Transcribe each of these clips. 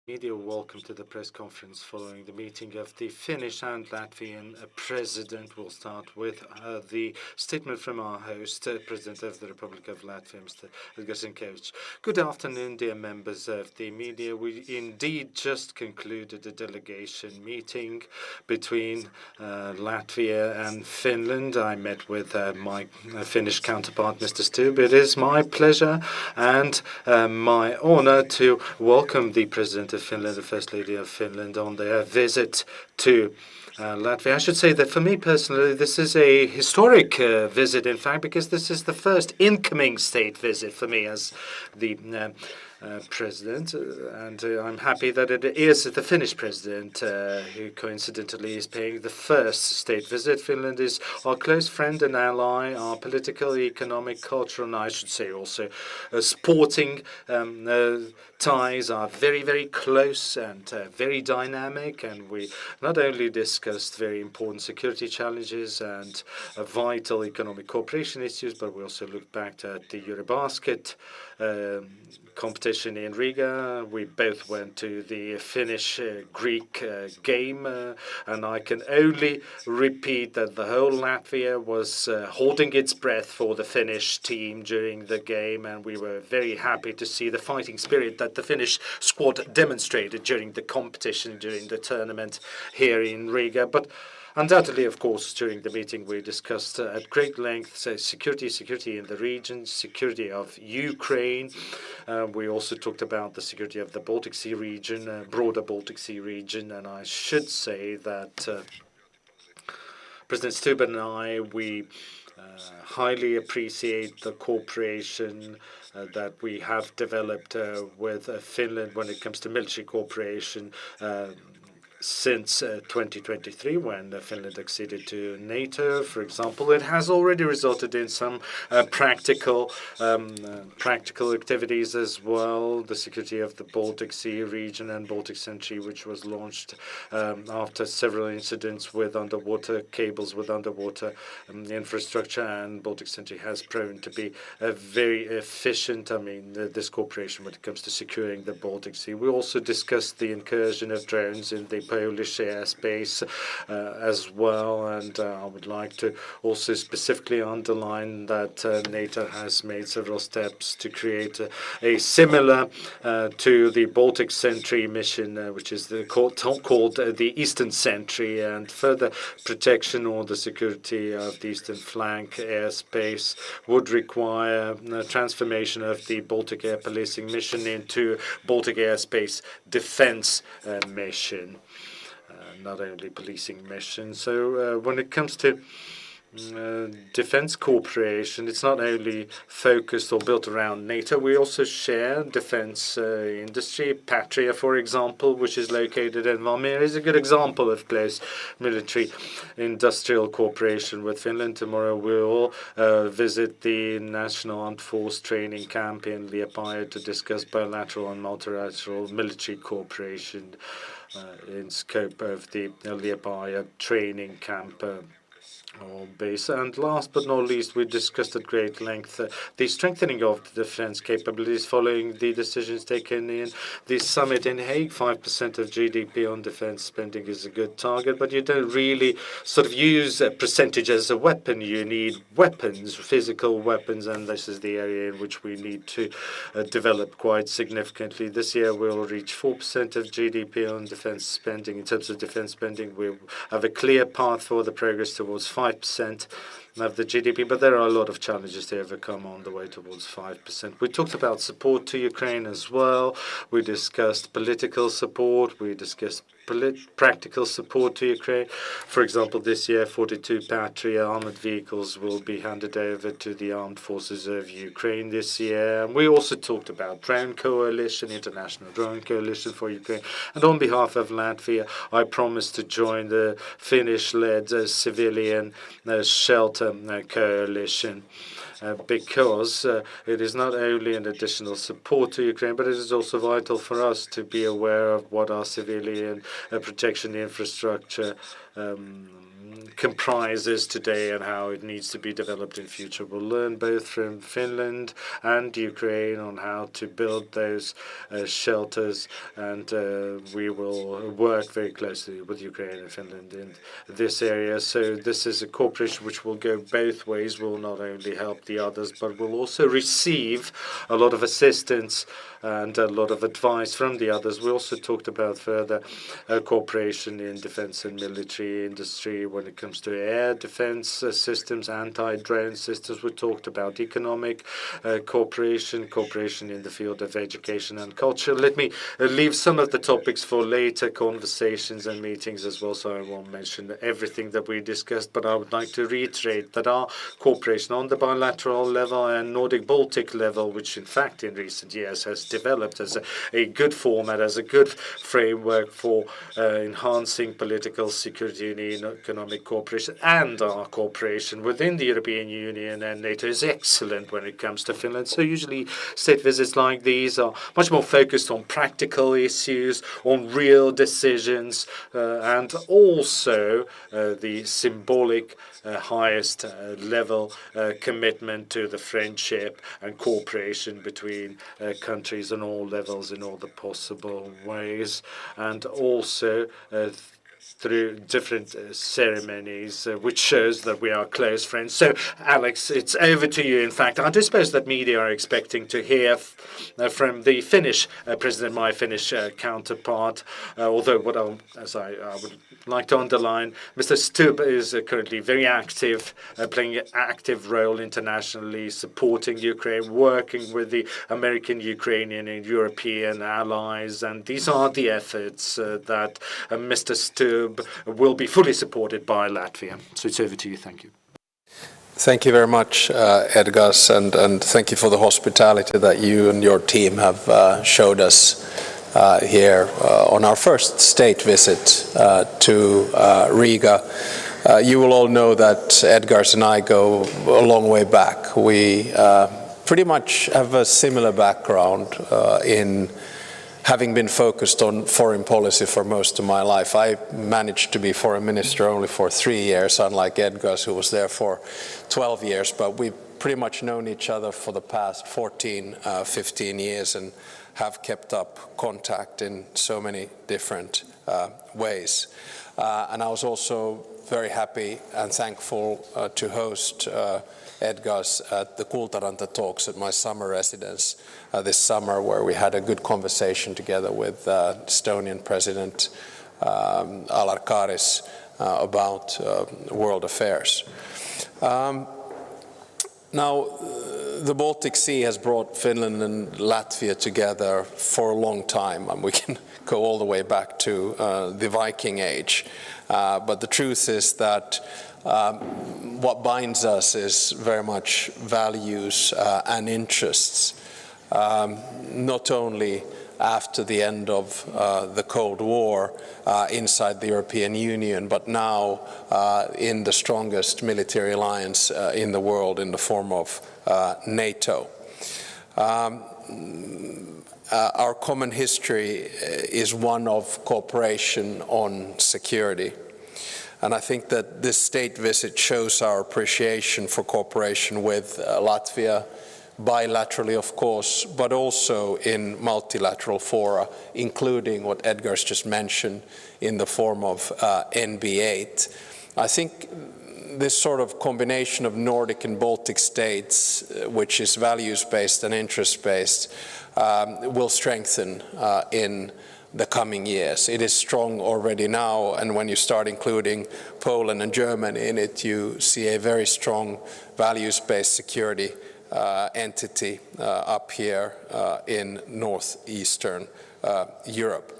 Media, welcome to the press conference following the meeting of the Finnish and Latvian president. We'll start with the statement from our host, President of the Republic of Latvia, Mr. Edgars Rinkēvičs. Good afternoon, dear members of the media. We indeed just concluded a delegation meeting between Latvia and Finland. I met with my Finnish counterpart, Mr. Stubb. It is my pleasure and my honor to welcome the President of Finland, the First Lady of Finland, on their visit to Latvia. I should say that for me personally, this is a historic visit, in fact, because this is the first incoming state visit for me as the president, and I'm happy that it is the Finnish president who coincidentally is paying the first state visit. Finland is our close friend and ally, our political, economic, cultural, and I should say also sporting ties are very, very close and very dynamic, and we not only discussed very important security challenges and vital economic cooperation issues, but we also looked back at the Eurobasket competition in Riga. We both went to the Finnish-Greek game, and I can only repeat that the whole Latvia was holding its breath for the Finnish team during the game, and we were very happy to see the fighting spirit that the Finnish squad demonstrated during the competition, during the tournament here in Riga. But undoubtedly, of course, during the meeting we discussed at great length security in the region, security of Ukraine. We also talked about the security of the Baltic Sea region, broader Baltic Sea region, and I should say that President Stubb and I, we highly appreciate the cooperation that we have developed with Finland when it comes to military cooperation since 2023, when Finland acceded to NATO, for example. It has already resulted in some practical activities as well. The security of the Baltic Sea region and Baltic Sentry, which was launched after several incidents with underwater cables, with underwater infrastructure, and Baltic Sentry has proven to be very efficient. I mean, this cooperation when it comes to securing the Baltic Sea. We also discussed the incursion of drones in the Polish airspace as well, and I would like to also specifically underline that NATO has made several steps to create a similar to the Baltic Sentry mission, which is called the Eastern Sentry, and further protection or the security of the eastern flank airspace would require transformation of the Baltic Air Policing mission into Baltic Airspace Defense mission. Not only policing mission. So when it comes to defense cooperation, it's not only focused or built around NATO. We also share defense industry. Patria, for example, which is located in Valmiera, is a good example of close military industrial cooperation with Finland. Tomorrow we'll visit the National Armed Force Training Camp in Liepāja to discuss bilateral and multilateral military cooperation in scope of the Liepāja training camp base. And last but not least, we discussed at great length the strengthening of the defense capabilities following the decisions taken in the summit in Hague. 5% of GDP on defense spending is a good target, but you don't really sort of use a percentage as a weapon. You need weapons, physical weapons, and this is the area in which we need to develop quite significantly. This year we'll reach 4% of GDP on defense spending. In terms of defense spending, we have a clear path for the progress towards 5% of the GDP, but there are a lot of challenges to overcome on the way towards 5%. We talked about support to Ukraine as well. We discussed political support. We discussed practical support to Ukraine. For example, this year, 42 Patria armored vehicles will be handed over to the armed forces of Ukraine this year. And we also talked about drone coalition, international drone coalition for Ukraine. And on behalf of Latvia, I promised to join the Finnish-led civilian shelter coalition. Because it is not only an additional support to Ukraine, but it is also vital for us to be aware of what our civilian protection infrastructure comprises today and how it needs to be developed in future. We'll learn both from Finland and Ukraine on how to build those shelters, and we will work very closely with Ukraine and Finland in this area. So this is a cooperation which will go both ways. Will not only help the others, but will also receive a lot of assistance and a lot of advice from the others. We also talked about further cooperation in defense and military industry when it comes to air defense systems, anti-drone systems. We talked about economic cooperation in the field of education and culture. Let me leave some of the topics for later conversations and meetings as well, so I won't mention everything that we discussed, but I would like to reiterate that our cooperation on the bilateral level and Nordic-Baltic level, which in fact in recent years has developed as a good format, as a good framework for enhancing political security and economic cooperation, and our cooperation within the European Union and NATO is excellent when it comes to Finland. So usually state visits like these are much more focused on practical issues, on real decisions, and also the symbolic highest level commitment to the friendship and cooperation between countries on all levels in all the possible ways, and also through different ceremonies, which shows that we are close friends. So, Alex, it's over to you. In fact, I do suppose that media are expecting to hear from the Finnish president, my Finnish counterpart, although what I would like to underline, Mr. Stubb is currently very active, playing an active role internationally, supporting Ukraine, working with the American, Ukrainian, and European allies, and these are the efforts that Mr. Stubb will be fully supported by Latvia. So it's over to you. Thank you. Thank you very much, Edgars, and thank you for the hospitality that you and your team have showed us here on our first state visit to Riga. You will all know that Edgars and I go a long way back. We pretty much have a similar background in having been focused on foreign policy for most of my life. I managed to be foreign minister only for 3 years, unlike Edgars, who was there for 12 years, but we've pretty much known each other for the past 14, 15 years and have kept up contact in so many different ways. And I was also very happy and thankful to host Edgars at the Kultaranta talks at my summer residence this summer, where we had a good conversation together with Estonian President Alar Karis about world affairs. Now, the Baltic Sea has brought Finland and Latvia together for a long time, and we can go all the way back to the Viking Age. But the truth is that what binds us is very much values and interests, not only after the end of the Cold War inside the European Union, but now in the strongest military alliance in the world in the form of NATO. Our common history is one of cooperation on security. And I think that this state visit shows our appreciation for cooperation with Latvia, bilaterally of course, but also in multilateral fora, including what Edgars just mentioned in the form of NB8. I think this sort of combination of Nordic and Baltic states, which is values-based and interest-based, will strengthen in the coming years. It is strong already now, and when you start including Poland and Germany in it, you see a very strong values-based security entity up here in northeastern Europe.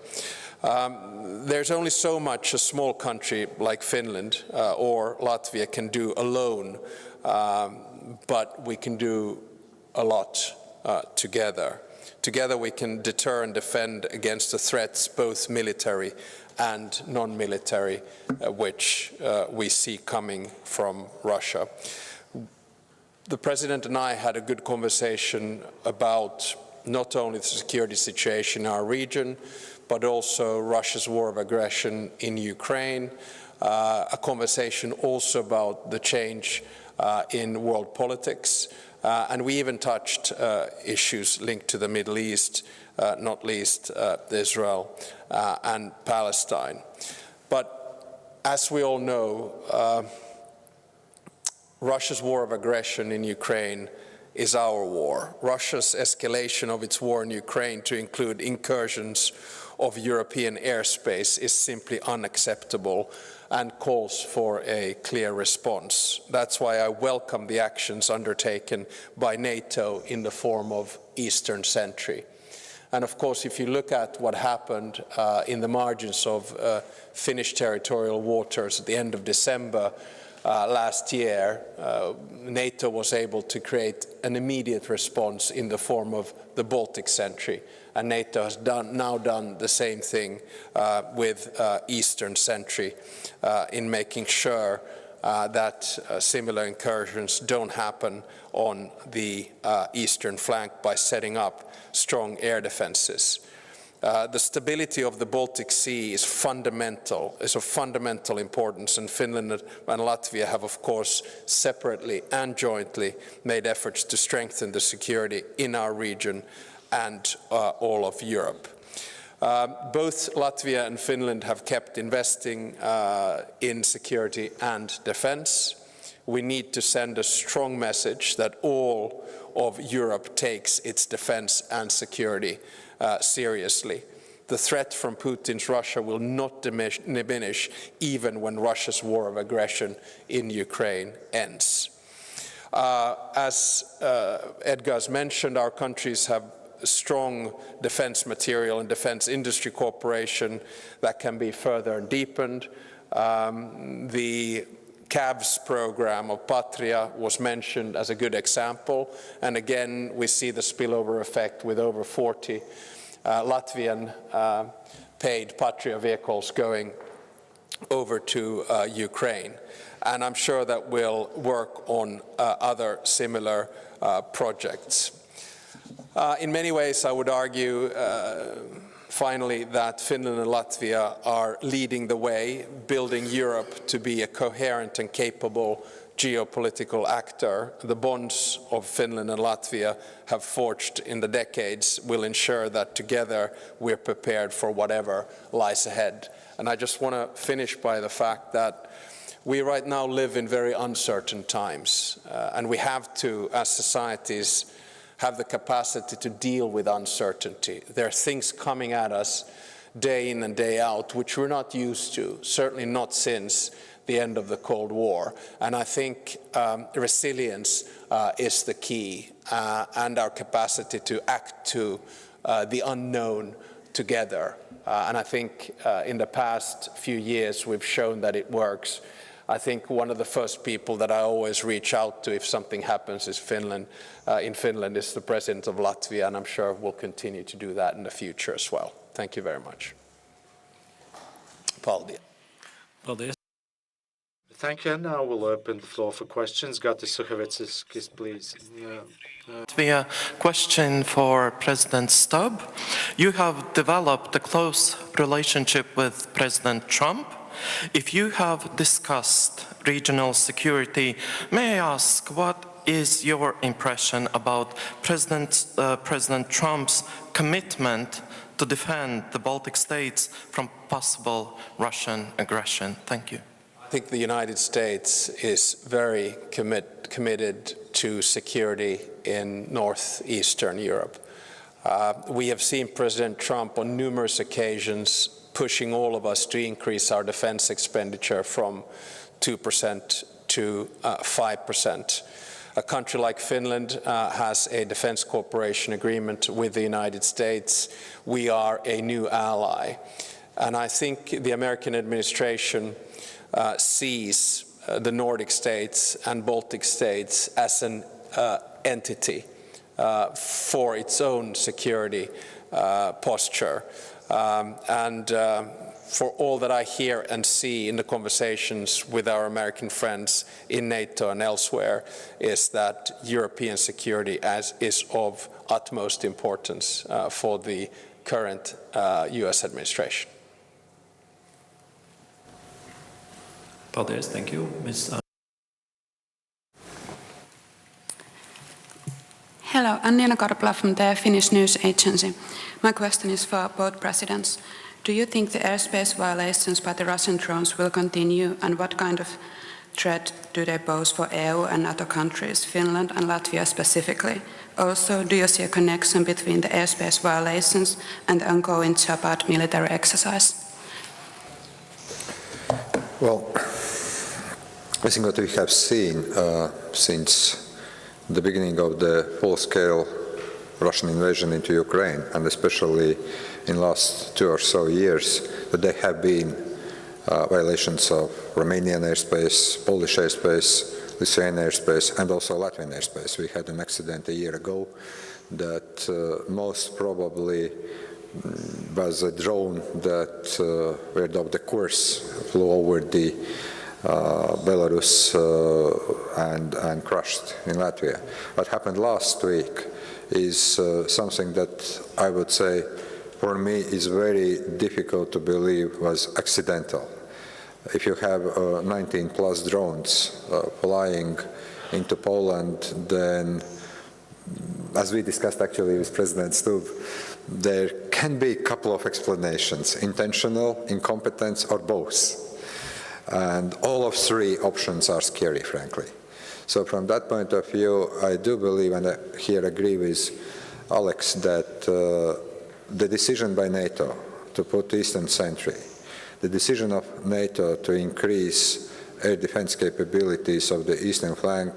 There's only so much a small country like Finland or Latvia can do alone, but we can do a lot together. Together we can deter and defend against the threats, both military and non-military, which we see coming from Russia. The President and I had a good conversation about not only the security situation in our region, but also Russia's war of aggression in Ukraine, a conversation also about the change in world politics, and we even touched issues linked to the Middle East, not least Israel and Palestine. But as we all know, Russia's war of aggression in Ukraine is our war. Russia's escalation of its war in Ukraine to include incursions of European airspace is simply unacceptable and calls for a clear response. That's why I welcome the actions undertaken by NATO in the form of Eastern Sentry. And of course, if you look at what happened in the margins of Finnish territorial waters at the end of December last year, NATO was able to create an immediate response in the form of the Baltic Sentry. And NATO has now done the same thing with Eastern Sentry in making sure that similar incursions don't happen on the eastern flank by setting up strong air defenses. The stability of the Baltic Sea is of fundamental importance, and Finland and Latvia have, of course, separately and jointly made efforts to strengthen the security in our region and all of Europe. Both Latvia and Finland have kept investing in security and defense. We need to send a strong message that all of Europe takes its defense and security seriously. The threat from Putin's Russia will not diminish even when Russia's war of aggression in Ukraine ends. As Edgars mentioned, our countries have strong defense material and defense industry cooperation that can be further deepened. The CAVS program of Patria was mentioned as a good example, and again we see the spillover effect with over 40 Latvian paid Patria vehicles going over to Ukraine. And I'm sure that we'll work on other similar projects. In many ways, I would argue finally that Finland and Latvia are leading the way, building Europe to be a coherent and capable geopolitical actor. The bonds of Finland and Latvia have forged in the decades will ensure that together we're prepared for whatever lies ahead. And I just want to finish by the fact that we right now live in very uncertain times, and we have to, as societies, have the capacity to deal with uncertainty. There are things coming at us day in and day out which we're not used to, certainly not since the end of the Cold War. And I think resilience is the key, and our capacity to act to the unknown together. And I think in the past few years we've shown that it works. I think one of the first people that I always reach out to if something happens is in Finland is the President of Latvia, and I'm sure we'll continue to do that in the future as well. Thank you very much. Paldies. Thank you. And now we'll open the floor for questions. Gatis Suhavecis, please. Latvia, question for President Stubb. You have developed a close relationship with President Trump. If you have discussed regional security, may I ask what is your impression about President Trump's commitment to defend the Baltic states from possible Russian aggression? Thank you. I think the United States is very committed to security in northeastern Europe. We have seen President Trump on numerous occasions pushing all of us to increase our defense expenditure from 2% to 5%. A country like Finland has a defense cooperation agreement with the United States. We are a new ally. And I think the American administration sees the Nordic states and Baltic states as an entity for its own security posture. For all that I hear and see in the conversations with our American friends in NATO and elsewhere is that European security is of utmost importance for the current US administration. Paldies, thank you. Ms. Hello, Anniina Karpela from the Finnish news agency. My question is for both presidents. Do you think the airspace violations by the Russian drones will continue, and what kind of threat do they pose for EU and NATO countries, Finland and Latvia specifically? Also, do you see a connection between the airspace violations and the ongoing Zapad military exercise? Well, I think what we have seen since the beginning of the full-scale Russian invasion into Ukraine, and especially in the last 2 or so years, that there have been violations of Romanian airspace, Polish airspace, Lithuanian airspace, and also Latvian airspace. We had an accident a year ago that most probably was a drone that veered off the course, flew over the Belarus and crashed in Latvia. What happened last week is something that I would say, for me, is very difficult to believe was accidental. If you have 19 plus drones flying into Poland, then, as we discussed actually with President Stubb, there can be a couple of explanations: intentional, incompetence, or both. And all of three options are scary, frankly. So from that point of view, I do believe, and I here agree with Alex, that the decision by NATO to put Eastern Sentry, the decision of NATO to increase air defense capabilities of the eastern flank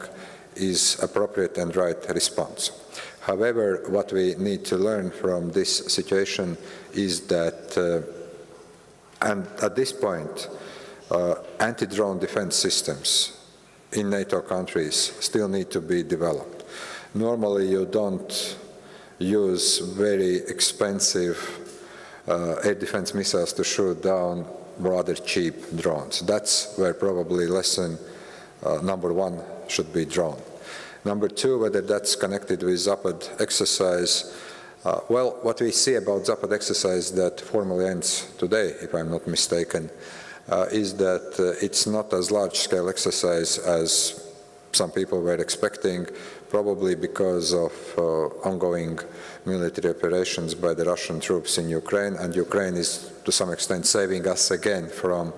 is appropriate and right response. However, what we need to learn from this situation is that, and at this point, anti-drone defense systems in NATO countries still need to be developed. Normally, you don't use very expensive air defense missiles to shoot down rather cheap drones. That's where probably lesson number one should be drawn. Number two, whether that's connected with Zapad exercise. Well, what we see about Zapad exercise that formally ends today, if I'm not mistaken, is that it's not as large-scale exercise as some people were expecting, probably because of ongoing military operations by the Russian troops in Ukraine, and Ukraine is to some extent saving us again from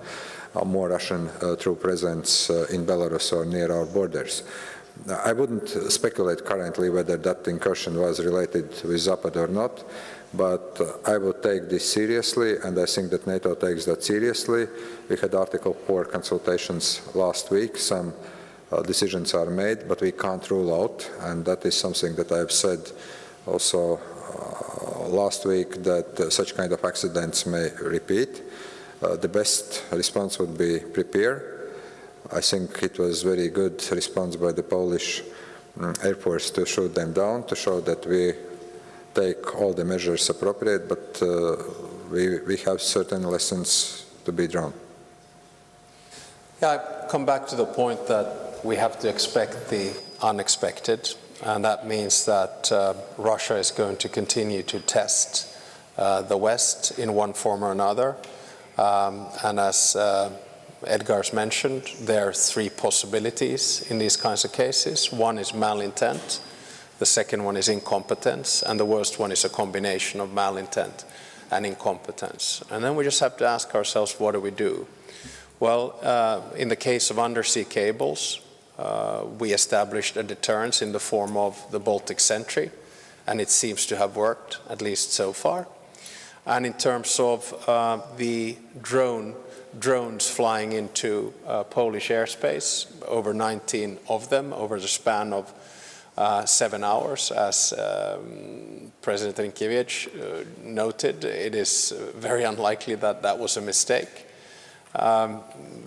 more Russian troop presence in Belarus or near our borders. I wouldn't speculate currently whether that incursion was related with Zapad or not, but I would take this seriously, and I think that NATO takes that seriously. We had Article 4 consultations last week. Some decisions are made, but we can't rule out, and that is something that I've said also last week, that such kind of accidents may repeat. The best response would be prepare. I think it was very good response by the Polish Air Force to shoot them down, to show that we take all the measures appropriate, but we have certain lessons to be drawn. Yeah, I come back to the point that we have to expect the unexpected, and that means that Russia is going to continue to test the West in one form or another. And as Edgars mentioned, there are three possibilities in these kinds of cases. One is malintent, the second one is incompetence, and the worst one is a combination of malintent and incompetence. And then we just have to ask ourselves, what do we do? Well, in the case of undersea cables, we established a deterrence in the form of the Baltic Sentry, and it seems to have worked, at least so far. And in terms of the drones flying into Polish airspace, over 19 of them over the span of 7 hours, as President Rinkēvičs noted, it is very unlikely that that was a mistake.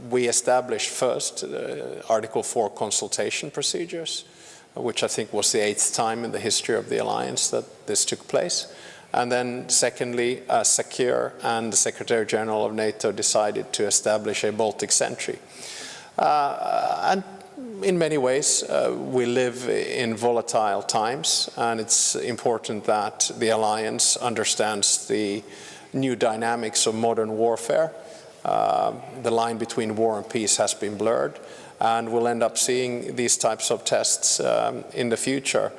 We established first Article 4 consultation procedures, which I think was the 8th time in the history of the alliance that this took place. And then secondly, SECURE and the Secretary General of NATO decided to establish a Baltic Sentry. And in many ways, we live in volatile times, and it's important that the alliance understands the new dynamics of modern warfare the line between war and peace has been blurred, and we'll end up seeing these types of tests in the future.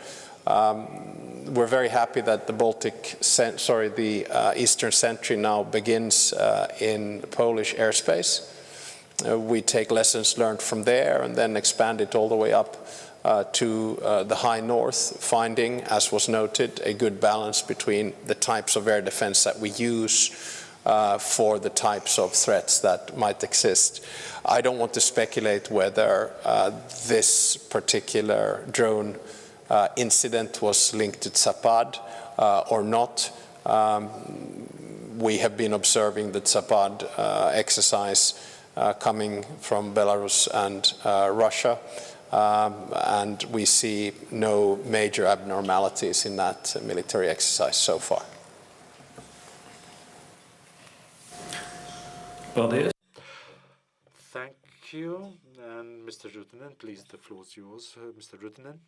We're very happy that the Eastern Sentry now begins in Polish airspace. We take lessons learned from there and then expand it all the way up to the high north, finding, as was noted, a good balance between the types of air defense that we use for the types of threats that might exist. I don't want to speculate whether this particular drone incident was linked to Zapad or not. We have been observing the Zapad exercise coming from Belarus and Russia, and we see no major abnormalities in that military exercise so far. Thank you. And Mr. Rutinen, please, the floor is yours. Mr. Rutinen.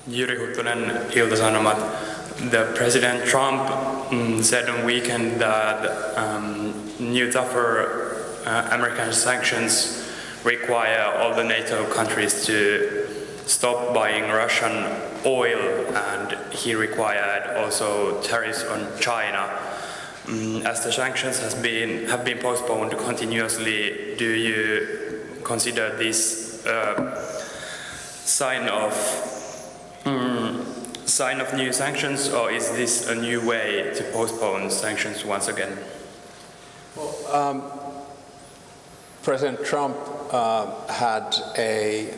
Jyri Huttunen, Ilta-Sanomat. The President Trump said on weekend that new tougher American sanctions require all the NATO countries to stop buying Russian oil, and he required also tariffs on China. As the sanctions have been postponed continuously, do you consider this sign of new sanctions, or is this a new way to postpone sanctions once again? Well, President Trump had a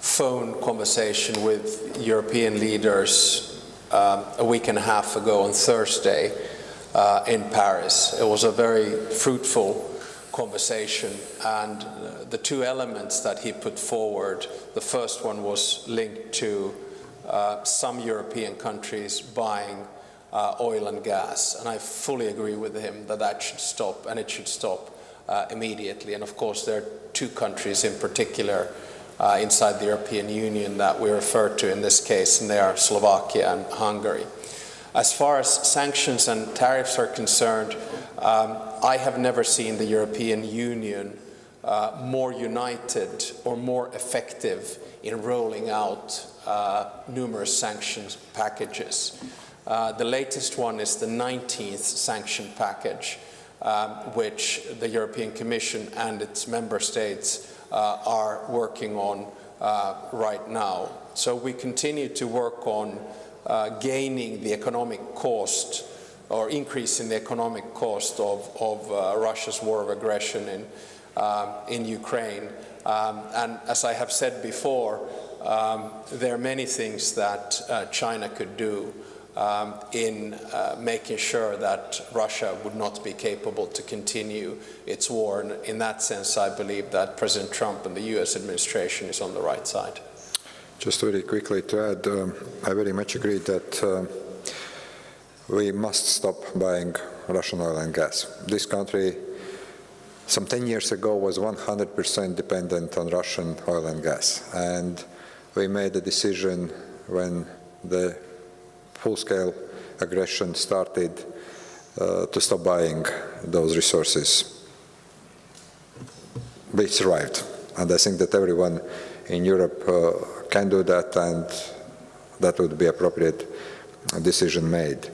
phone conversation with European leaders a week and a half ago on Thursday in Paris. It was a very fruitful conversation, and the two elements that he put forward, the first one was linked to some European countries buying oil and gas, and I fully agree with him that that should stop, and it should stop immediately. And of course there are two countries in particular inside the European Union that we refer to in this case, and they are Slovakia and Hungary. As far as sanctions and tariffs are concerned, I have never seen the European Union more united or more effective in rolling out numerous sanctions packages. The latest one is the 19th sanction package, which the European Commission and its member states are working on right now. So we continue to work on gaining the economic cost or increasing the economic cost of Russia's war of aggression in Ukraine. And as I have said before, there are many things that China could do in making sure that Russia would not be capable to continue its war. And in that sense, I believe that President Trump and the US administration is on the right side. Just very quickly to add, I very much agree that we must stop buying Russian oil and gas. This country, some 10 years ago, was 100% dependent on Russian oil and gas. And we made a decision when the full-scale aggression started to stop buying those resources. We survived. And I think that everyone in Europe can do that, and that would be appropriate decision made.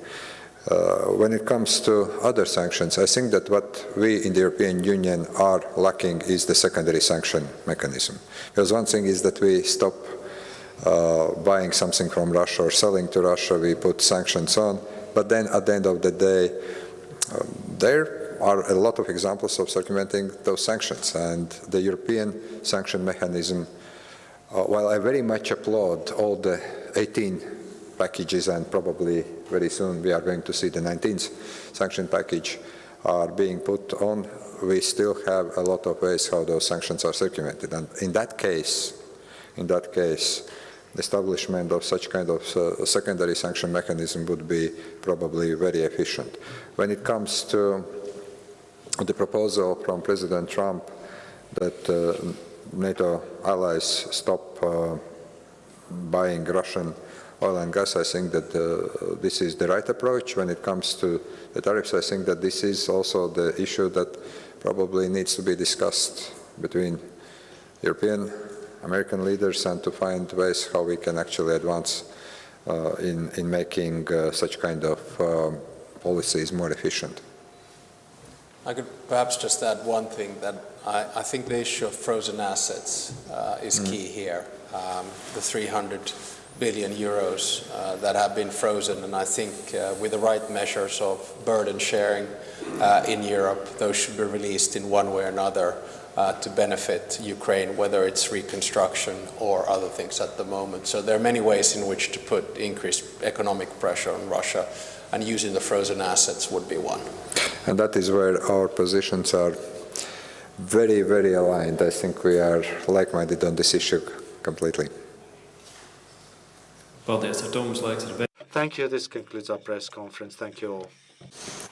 When it comes to other sanctions, I think that what we in the European Union are lacking is the secondary sanction mechanism. Because one thing is that we stop buying something from Russia or selling to Russia, we put sanctions on, but then at the end of the day, there are a lot of examples of circumventing those sanctions, and the European sanction mechanism, while I very much applaud all the 18 packages, and probably very soon we are going to see the 19th sanction package are being put on, we still have a lot of ways how those sanctions are circumvented. And in that case, the establishment of such kind of secondary sanction mechanism would be probably very efficient. When it comes to the proposal from President Trump that NATO allies stop buying Russian oil and gas, I think that this is the right approach. When it comes to the tariffs, I think that this is also the issue that probably needs to be discussed between European, American leaders and to find ways how we can actually advance in making such kind of policies more efficient. I could perhaps just add one thing, that I think the issue of frozen assets is key here. The 300 billion euros that have been frozen, and I think with the right measures of burden sharing in Europe, those should be released in one way or another to benefit Ukraine, whether it's reconstruction or other things at the moment. So there are many ways in which to put increased economic pressure on Russia, and using the frozen assets would be one. And that is where our positions are very, very aligned. I think we are like-minded on this issue completely. Thank you. This concludes our press conference. Thank you all.